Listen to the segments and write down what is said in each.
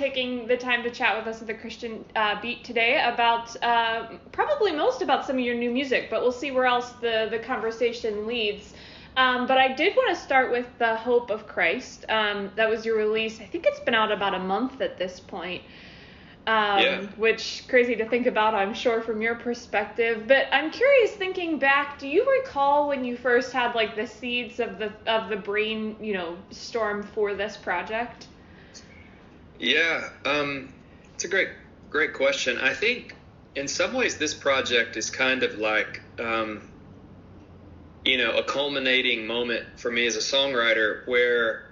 taking the time to chat with us at the Christian Beat today about probably most about some of your new music, but we'll see where else the conversation leads. But I did want to start with The Hope of Christ. That was your release. I think it's been out about a month at this point. Which crazy to think about, I'm sure, from your perspective. But I'm curious, thinking back, do you recall when you first had like the seeds of the brain, storm for this project? Yeah, it's a great question. I think in some ways this project is kind of like, a culminating moment for me as a songwriter where,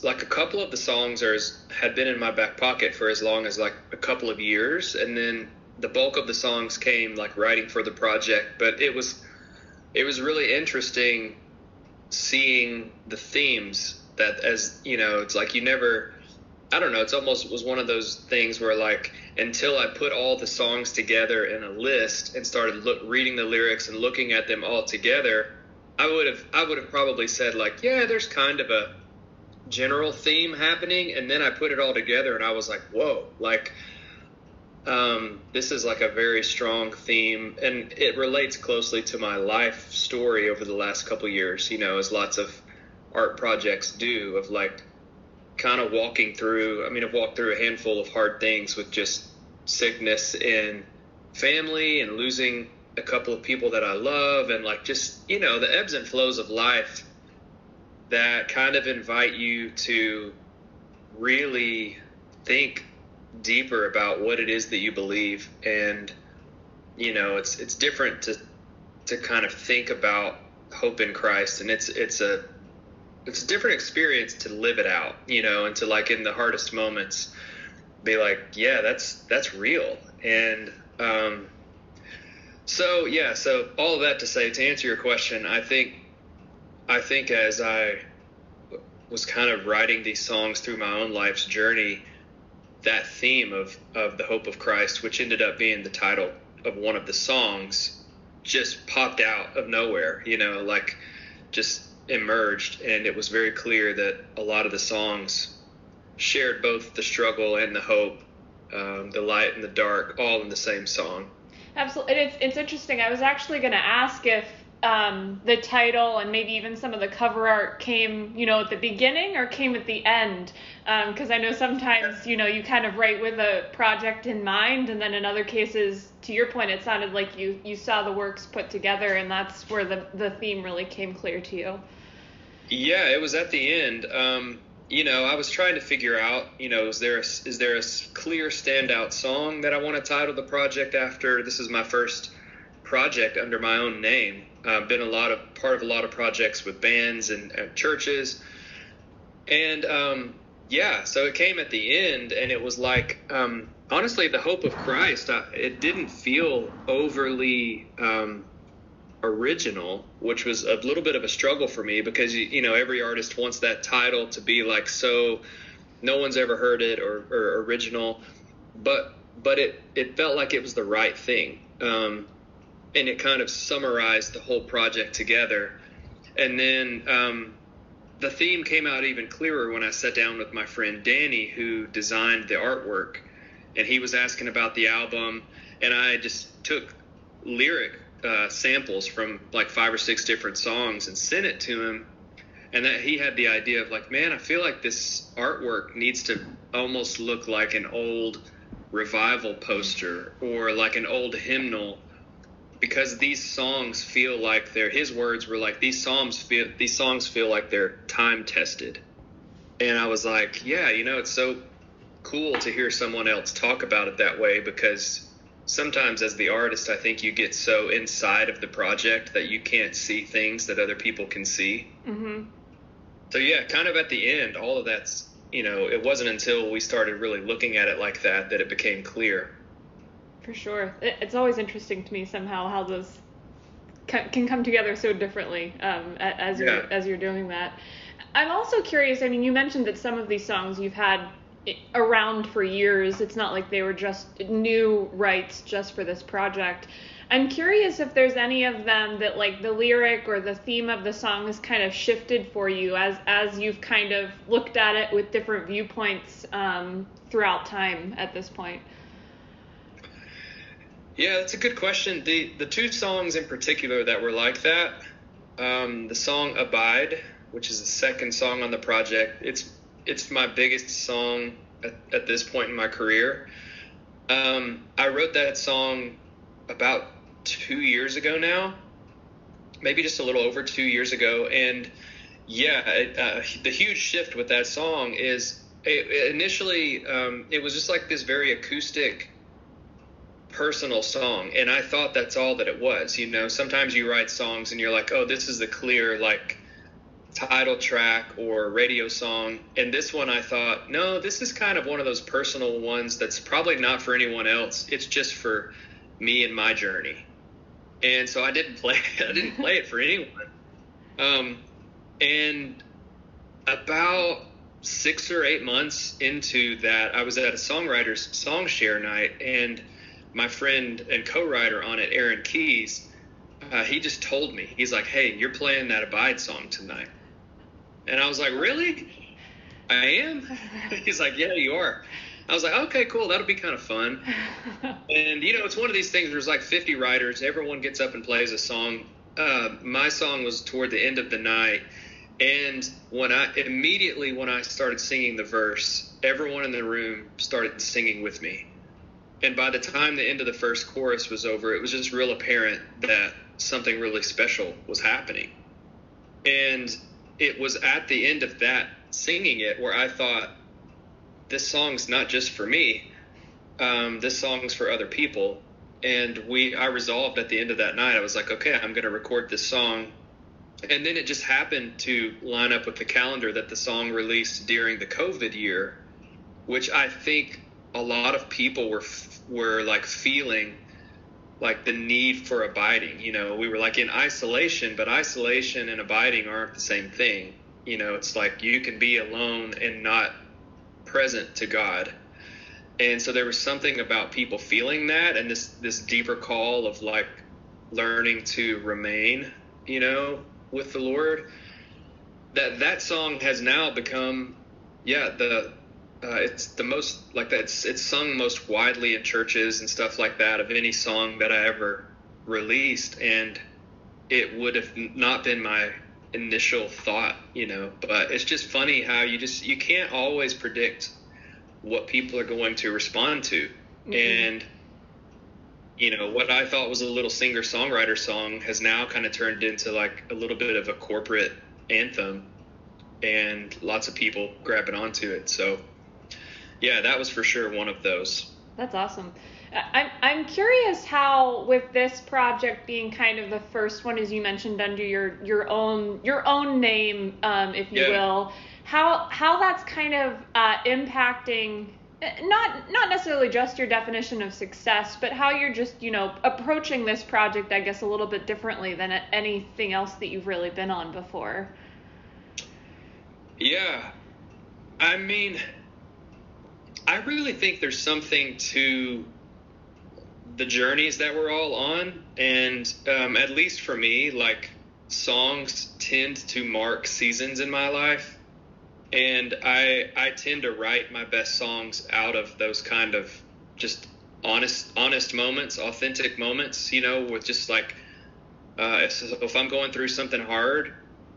like a couple of the songs had been in my back pocket for as long as like a couple of years, and then the bulk of the songs came like writing for the project. But it was really interesting seeing the themes that, as it's like it's almost was one of those things where like until I put all the songs together in a list and started reading the lyrics and looking at them all together, I would have probably said like, yeah, there's kind of a general theme happening, and then I put it all together and I was like, whoa, like this is like a very strong theme, and it relates closely to my life story over the last couple years, as lots of art projects do, of like kind of walking through. I've walked through a handful of hard things with just sickness in family and losing a couple of people that I love, and like just the ebbs and flows of life that kind of invite you to really think deeper about what it is that you believe. And it's different to kind of think about hope in Christ, and it's a different experience to live it out, and to like in the hardest moments be like, yeah, that's real. And so all of that to say, to answer your question, I think as I was kind of writing these songs through my own life's journey, that theme of the hope of Christ, which ended up being the title of one of the songs, just popped out of nowhere, like just emerged. And it was very clear that a lot of the songs shared both the struggle and the hope, the light and the dark, all in the same song. Absolutely. And it's interesting. I was actually going to ask if the title and maybe even some of the cover art came, at the beginning or came at the end. Because I know sometimes, you kind of write with a project in mind, and then in other cases, to your point, it sounded like you saw the works put together, and that's where the theme really came clear to you. Yeah, it was at the end. I was trying to figure out, is there a clear standout song that I want to title the project after? This is my first project under my own name. I've been part of a lot of projects with bands and churches. And so it came at the end, and it was like, honestly, the hope of Christ, it didn't feel overly original, which was a little bit of a struggle for me, because every artist wants that title to be like, so no one's ever heard it or original, but it felt like it was the right thing, and it kind of summarized the whole project together. And then the theme came out even clearer when I sat down with my friend Danny, who designed the artwork, and he was asking about the album, and I just took lyric samples from like 5 or 6 different songs and sent it to him, and that he had the idea of like, man, I feel like this artwork needs to almost look like an old revival poster or like an old hymnal, because these songs feel like his words were like, these songs feel like they're time tested. And I was like, yeah, it's so cool to hear someone else talk about it that way, because sometimes as the artist, I think you get so inside of the project that you can't see things that other people can see. Mm-hmm. So yeah, kind of at the end, all of that's, it wasn't until we started really looking at it like that it became clear. For sure. It's always interesting to me somehow how those can come together so differently as you're doing that. I'm also curious, you mentioned that some of these songs you've had around for years. It's not like they were just new rights just for this project. I'm curious if there's any of them that like the lyric or the theme of the song has kind of shifted for you as you've kind of looked at it with different viewpoints throughout time at this point. Yeah, that's a good question. The two songs in particular that were like that, the song Abide, which is the second song on the project, it's my biggest song at this point in my career. I wrote that song about 2 years ago now, maybe just a little over 2 years ago. And yeah, the huge shift with that song is initially it was just like this very acoustic, personal song, and I thought that's all that it was. You know, sometimes you write songs and you're like, oh, this is the clear like title track or radio song, and this one I thought, no, this is kind of one of those personal ones that's probably not for anyone else. It's just for me and my journey. And so I didn't play it for anyone. And about 6 or 8 months into that, I was at a songwriter's song share night, and my friend and co-writer on it, Aaron Keys, he just told me, he's like, hey, you're playing that Abide song tonight. And I was like, really? I am? He's like, yeah, you are. I was like, okay, cool. That'll be kind of fun. And, you know, it's one of these things where there's like 50 writers. Everyone gets up and plays a song. My song was toward the end of the night. And when I started singing the verse, everyone in the room started singing with me. And by the time the end of the first chorus was over, it was just real apparent that something really special was happening. And it was at the end of that, singing it, where I thought, this song's not just for me. This song's for other people. And I resolved at the end of that night, I was like, okay, I'm going to record this song. And then it just happened to line up with the calendar that the song released during the COVID year, which I think a lot of people were like feeling like the need for abiding. You know, we were like in isolation, but isolation and abiding aren't the same thing. You know, it's like you can be alone and not present to God. And so there was something about people feeling that, and this deeper call of like learning to remain, you know, with the Lord. That song has now become, it's the most like that. It's sung most widely in churches and stuff like that of any song that I ever released, and it would have not been my initial thought, you know. But it's just funny how you can't always predict what people are going to respond to. Mm-hmm. And you know, what I thought was a little singer-songwriter song has now kind of turned into like a little bit of a corporate anthem, and lots of people grabbing onto it. So yeah, that was for sure one of those. That's awesome. I'm curious how, with this project being kind of the first one, as you mentioned, under your own name, if you will, how that's kind of impacting not necessarily just your definition of success, but how you're just, you know, approaching this project, I guess, a little bit differently than anything else that you've really been on before. Yeah, I mean, I really think there's something to the journeys that we're all on, and at least for me, like, songs tend to mark seasons in my life, and I tend to write my best songs out of those kind of just honest moments, authentic moments, you know, with just like if I'm going through something hard,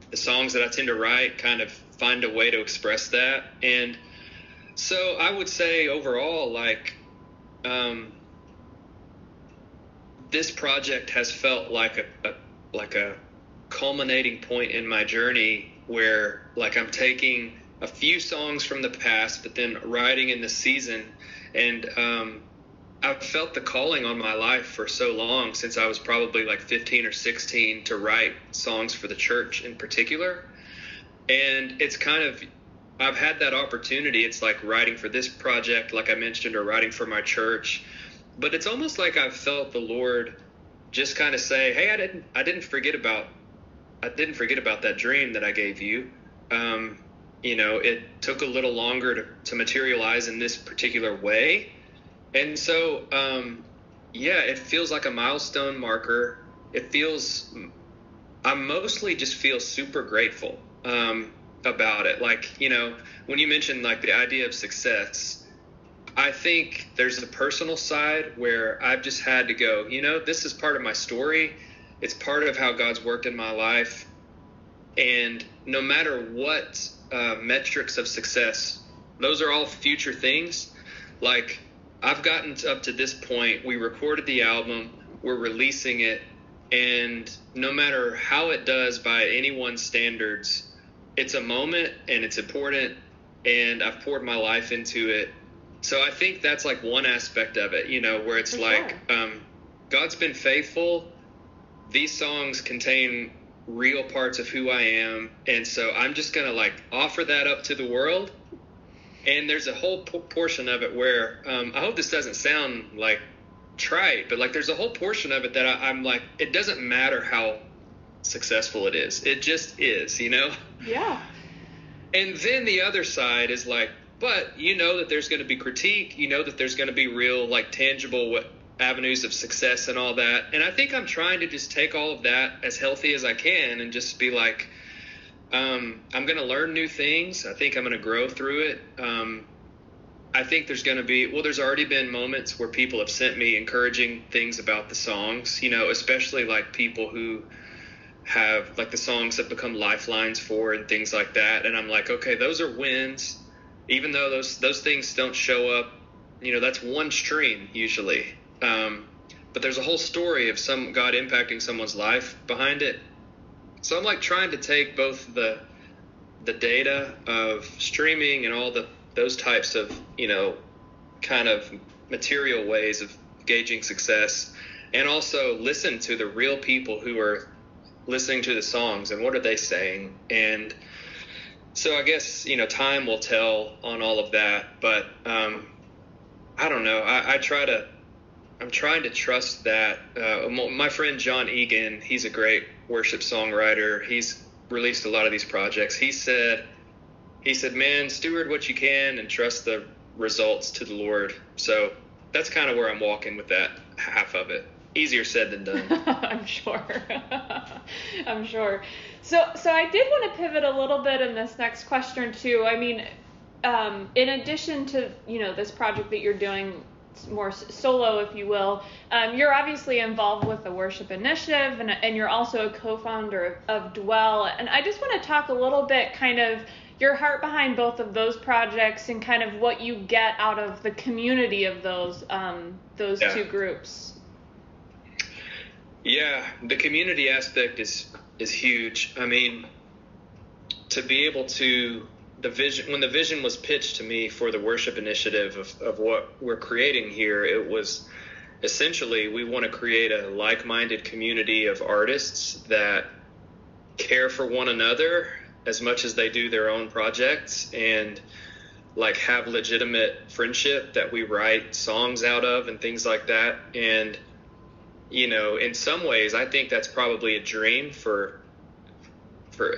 the songs that I tend to write kind of find a way to express that. And so I would say overall, like, this project has felt like a culminating point in my journey, where like I'm taking a few songs from the past, but then writing in the season. And I've felt the calling on my life for so long, since I was probably like 15 or 16, to write songs for the church in particular. And it's kind of, I've had that opportunity. It's like writing for this project, like I mentioned, or writing for my church. But it's almost like I've felt the Lord just kind of say, hey, I didn't forget about that dream that I gave you. it took a little longer to materialize in this particular way. And so, it feels like a milestone marker. I mostly just feel super grateful about it. Like, when you mentioned like the idea of success, I think there's a personal side where I've just had to go, this is part of my story. It's part of how God's worked in my life. And no matter what metrics of success, those are all future things. Like, I've gotten up to this point. We recorded the album, we're releasing it, and no matter how it does by anyone's standards, it's a moment and it's important, and I've poured my life into it. So I think that's like one aspect of it, where it's like, God's been faithful. These songs contain real parts of who I am, and so I'm just gonna like offer that up to the world. And there's a whole portion of it where I hope this doesn't sound like trite, but like there's a whole portion of it that I'm like, it doesn't matter how successful it is, it just is, Yeah. And then the other side is like, but that there's going to be critique, that there's going to be real like tangible avenues of success and all that. And I think I'm trying to just take all of that as healthy as I can and just be like, I'm going to learn new things. I think I'm going to grow through it. I think there's going to be, there's already been moments where people have sent me encouraging things about the songs, especially like people who have like the songs that become lifelines for and things like that. And I'm like, okay, those are wins, even though those things don't show up, that's one stream usually. But there's a whole story of God impacting someone's life behind it. So I'm like trying to take both the data of streaming and all those types of, kind of material ways of gauging success, and also listen to the real people who are listening to the songs and what are they saying. And so I guess, time will tell on all of that, but I don't know. I'm trying to trust that. My friend John Egan, he's a great worship songwriter. He's released a lot of these projects. He said, man, steward what you can and trust the results to the Lord. So that's kind of where I'm walking with that half of it. Easier said than done. I'm sure. I'm sure. So I did want to pivot a little bit in this next question too. I mean, in addition to, this project that you're doing more solo, if you will, you're obviously involved with the Worship Initiative, and you're also a co-founder of Dwell. And I just want to talk a little bit kind of your heart behind both of those projects and kind of what you get out of the community of those two groups. Yeah, the community aspect is huge. I mean, to be able to, when the vision was pitched to me for the Worship Initiative of what we're creating here, it was essentially, we want to create a like-minded community of artists that care for one another as much as they do their own projects, and like have legitimate friendship that we write songs out of and things like that. And in some ways, I think that's probably a dream for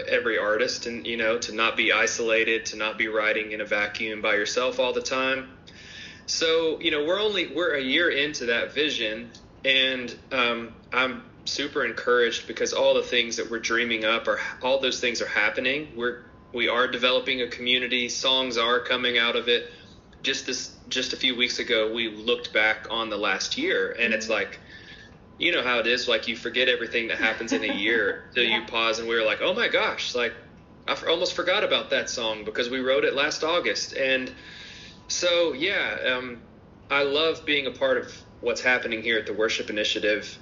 every artist, and to not be isolated, to not be writing in a vacuum by yourself all the time. So we're a year into that vision, and I'm super encouraged because all the things that we're dreaming up all those things are happening. We are developing a community. Songs are coming out of it. Just a few weeks ago, we looked back on the last year, and it's like, you know how it is, like you forget everything that happens in a year till you pause, and we were like, oh my gosh, like I almost forgot about that song because we wrote it last August. And so I love being a part of what's happening here at the Worship Initiative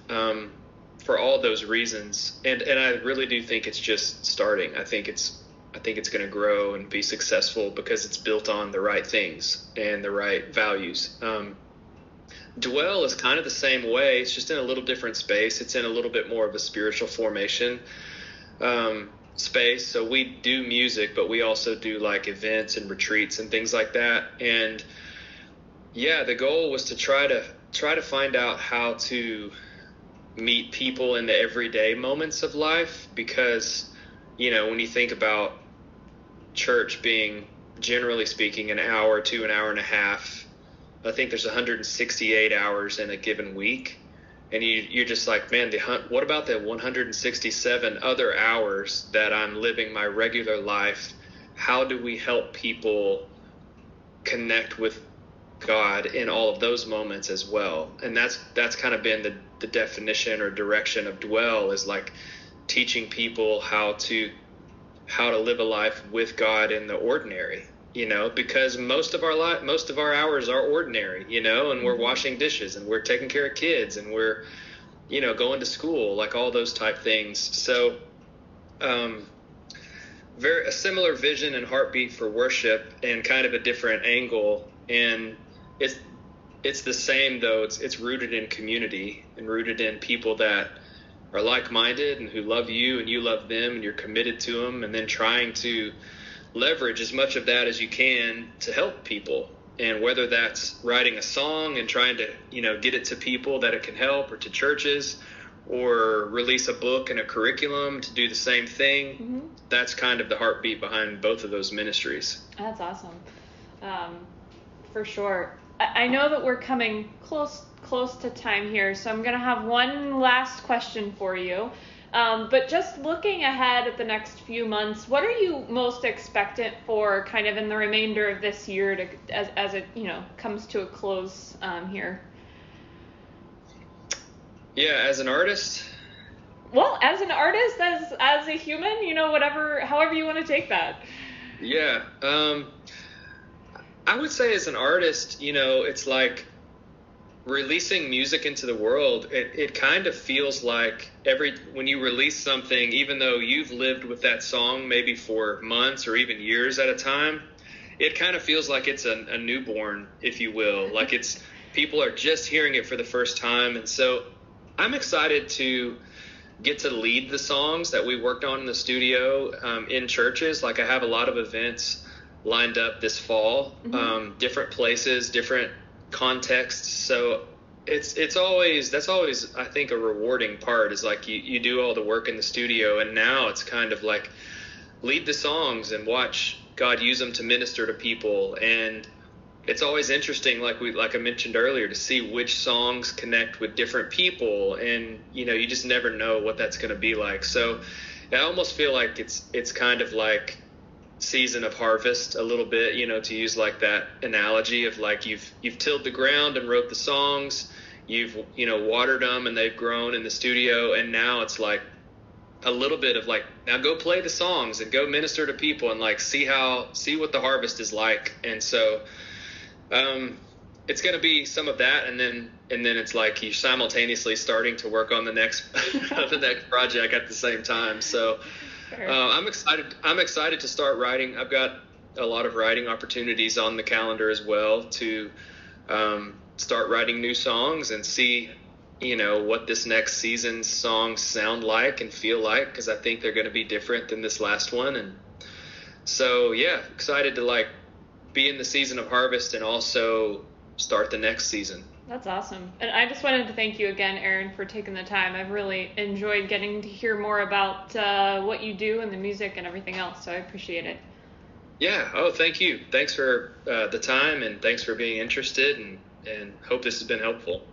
for all those reasons, and I really do think it's just starting. I think it's going to grow and be successful because it's built on the right things and the right values. Dwell is kind of the same way. It's just in a little different space. It's in a little bit more of a spiritual formation space. So we do music, but we also do like events and retreats and things like that. And the goal was to try to find out how to meet people in the everyday moments of life, because when you think about church being, generally speaking, an hour to an hour and a half. I think there's 168 hours in a given week. And you're just like, man, what about the 167 other hours that I'm living my regular life? How do we help people connect with God in all of those moments as well? And that's kind of been the definition or direction of Dwell, is like teaching people how to live a life with God in the ordinary, because most of our hours are ordinary, and we're washing dishes and we're taking care of kids and we're, going to school, like all those type things. So, a similar vision and heartbeat for worship, and kind of a different angle. And it's the same, though. It's rooted in community and rooted in people that are like-minded and who love you and you love them and you're committed to them, and then trying to leverage as much of that as you can to help people. And whether that's writing a song and trying to, get it to people that it can help, or to churches, or release a book and a curriculum to do the same thing, that's kind of the heartbeat behind both of those ministries. That's awesome. For sure. I know that we're coming close to time here, so I'm going to have one last question for you. But just looking ahead at the next few months, what are you most expectant for kind of in the remainder of this year as it, comes to a close here? Yeah, as an artist? Well, as an artist, as a human, however you want to take that. Yeah. I would say as an artist, it's like releasing music into the world. It kind of feels like when you release something, even though you've lived with that song maybe for months or even years at a time, it kind of feels like it's a newborn, if you will. Like people are just hearing it for the first time. And so I'm excited to get to lead the songs that we worked on in the studio in churches. Like I have a lot of events lined up this fall, different places, different contexts. So that's always I think a rewarding part, is like you do all the work in the studio, and now it's kind of like lead the songs and watch God use them to minister to people. And it's always interesting, like I mentioned earlier, to see which songs connect with different people, and you just never know what that's going to be like. So I almost feel like it's kind of like season of harvest a little bit, to use like that analogy of like you've tilled the ground and wrote the songs, you've watered them and they've grown in the studio, and now it's like a little bit of like, now go play the songs and go minister to people and like see what the harvest is like. And so it's going to be some of that, and then it's like you're simultaneously starting to work on the next the next project at the same time. So I'm excited to start writing. I've got a lot of writing opportunities on the calendar as well to start writing new songs and see, what this next season's songs sound like and feel like, because I think they're going to be different than this last one. And so, yeah, excited to like be in the season of harvest and also start the next season. That's awesome. And I just wanted to thank you again, Aaron, for taking the time. I've really enjoyed getting to hear more about what you do and the music and everything else, so I appreciate it. Yeah. Oh, thank you. Thanks for the time, and thanks for being interested, and hope this has been helpful.